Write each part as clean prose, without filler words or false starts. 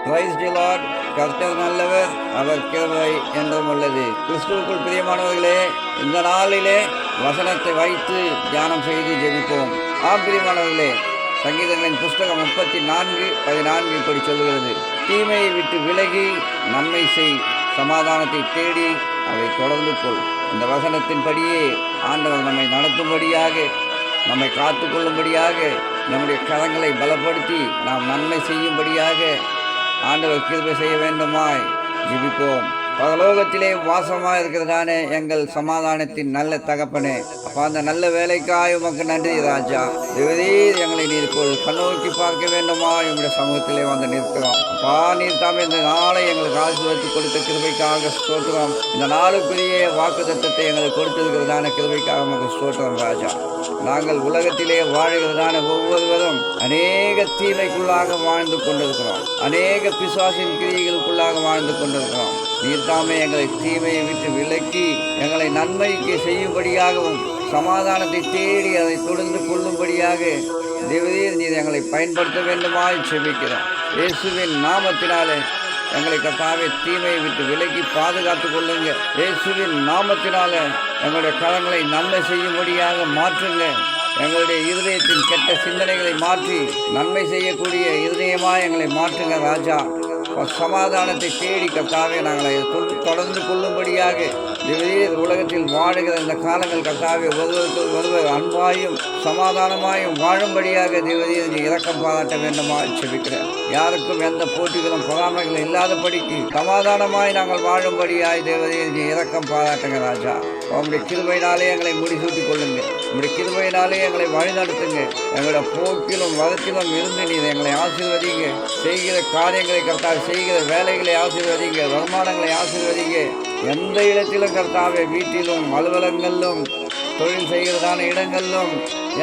Praise the Lord. கர்த்தர் நல்லவர், அவர் கிருபை என்றும் உள்ளது. கிறிஸ்துவுக்குள் பிரியமானவர்களே, இந்த நாளிலே வசனத்தை வைத்து தியானம் செய்து ஜெபிப்போம். பிரியமானவர்களே, சங்கீதங்களின் புஸ்தகம் 34:14 இப்படி சொல்கிறது: தீமையை விட்டு விலகி நன்மை செய், சமாதானத்தை தேடி அதை தொடர்ந்து கொள். இந்த வசனத்தின்படியே ஆண்டவர் நம்மை நடத்தும்படியாக, நம்மை காத்து கொள்ளும்படியாக, நம்முடைய கரங்களை பலப்படுத்தி நாம் நன்மை செய்யும்படியாக ஆண்டவர் கிருபை செய்ய வேண்டுமாய் ஜெபிப்போம். பரலோகத்திலே வாசமாக இருக்கிறதானே எங்கள் சமாதானத்தின் நல்ல தகப்பனே, அப்போ அந்த நல்ல வேலைக்காய் உமக்கு நன்றி ராஜா. தேவரீர் எங்களை நீர் கண்ணோக்கி பார்க்க வேண்டுமா என்னுடைய சமூகத்திலே வந்து நிற்கிறோம். அப்பா, நீர் தாமே இந்த நாளை எங்களுக்கு ஆசீர்வதித்து கொடுத்த கிருபைக்காக ஸ்தோத்திரம். இந்த நாளுக்குரிய வாக்குத்தத்தத்தை எங்களுக்கு கொடுத்திருக்கிறதான கிருபைக்காக உமக்கு ஸ்தோத்திரம் ராஜா. நாங்கள் உலகத்திலே வாழ்கிறதான ஒவ்வொருவரும் அநேக தீமைக்குள்ளாக வாழ்ந்து கொண்டிருக்கிறோம், அநேக பிசாசின் கிரியைகளுக்குள்ளாக வாழ்ந்து கொண்டிருக்கிறோம். நீர் தாமே எங்களை தீமையை விட்டு விலக்கி எங்களை நன்மைக்கு செய்யும்படியாகவும், சமாதானத்தை தேடி அதை தொடர்ந்து கொள்ளும்படியாக தேவரீர் நீர் எங்களை பயன்படுத்த வேண்டுமாய் செபிக்கிறோம். இயேசுவின் நாமத்தினாலே எங்களை கர்த்தாவே தீமையை விட்டு விலக்கி பாதுகாத்து கொள்ளுங்க. இயேசுவின் நாமத்தினாலே எங்களுடைய கரங்களை நன்மை செய்யும்படியாக மாற்றுங்க. எங்களுடைய இருதயத்தின் கெட்ட சிந்தனைகளை மாற்றி நன்மை செய்யக்கூடிய இருதயமாக எங்களை மாற்றுங்க ராஜா. சமாதானத்தை தேடி கர்த்தாவே நாங்கள் தொடர்ந்து கொள்ளும்படியாக உலகத்தில் வாழுகிற இந்த காலங்கள் கர்த்தாவே ஒருவர் அன்பாயும் சமாதானமாயும் வாழும்படியாக தேவதையை இரக்கம் பாராட்ட வேண்டுமா செபிக்கிறேன். யாருக்கும் எந்த போட்டிகளும் பொறாமைகளும் இல்லாதபடிக்கு சமாதானமாய் நாங்கள் வாழும்படியாய் தேவதையை இரக்கம் பாராட்டுங்க ராஜா. உங்களுடைய கிருபையினாலே எங்களை முடிசூட்டிக் கொள்ளுங்க. உங்களுடைய கிருபையினாலே எங்களை வழிநடத்துங்க. எங்களுடைய போக்கிலும் வரத்திலும் இருந்து நீர் எங்களை ஆசீர்வதிங்க. செய்கிற காரியங்களை கர்த்தாவே, செய்கிற வேலைகளை ஆசீர்வதிங்க, வருமானங்களை ஆசீர்வதிங்க. எந்த இடத்திலும் கர்த்தாவே, வீட்டிலும் அலுவலகங்களிலும் தொழில் செய்கிறதான இடங்களிலும்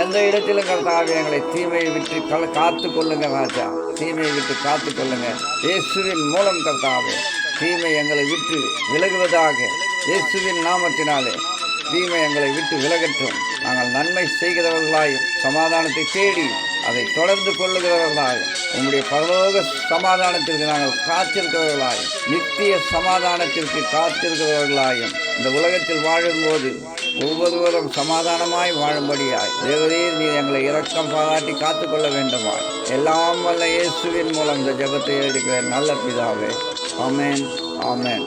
எந்த இடத்திலும் கர்த்தாவே எங்களை தீமையை விட்டு காத்து கொள்ளுங்க ராஜா. தீமையை விட்டு காத்து கொள்ளுங்க. இயேசுவின் மூலம் கர்த்தாவே தீமை எங்களை விட்டு விலகுவதாக. இயேசுவின் நாமத்தினாலே தீமை எங்களை விட்டு விலகட்டும். நாங்கள் நன்மை செய்கிறவர்களாயும் சமாதானத்தை தேடி அதை தொடர்ந்து கொள்ளுகிறவர்களாயும் உங்களுடைய பரலோக சமாதானத்திற்கு நாங்கள் காத்திருக்கிறவர்களாயும் நித்திய சமாதானத்திற்கு காத்திருக்கிறவர்களாயும் இந்த உலகத்தில் வாழும்போது ஒவ்வொருவரும் சமாதானமாய் வாழும்படியாய் தேவரீர் நீர் எங்களை இரக்கம் பாராட்டி காத்துக்கொள்ள வேண்டுமா. எல்லாம் வல்ல இயேசுவின் மூலம் இந்த ஜெபத்தை எடுக்கிற நல்ல பிதாவே. ஆமென், ஆமென்.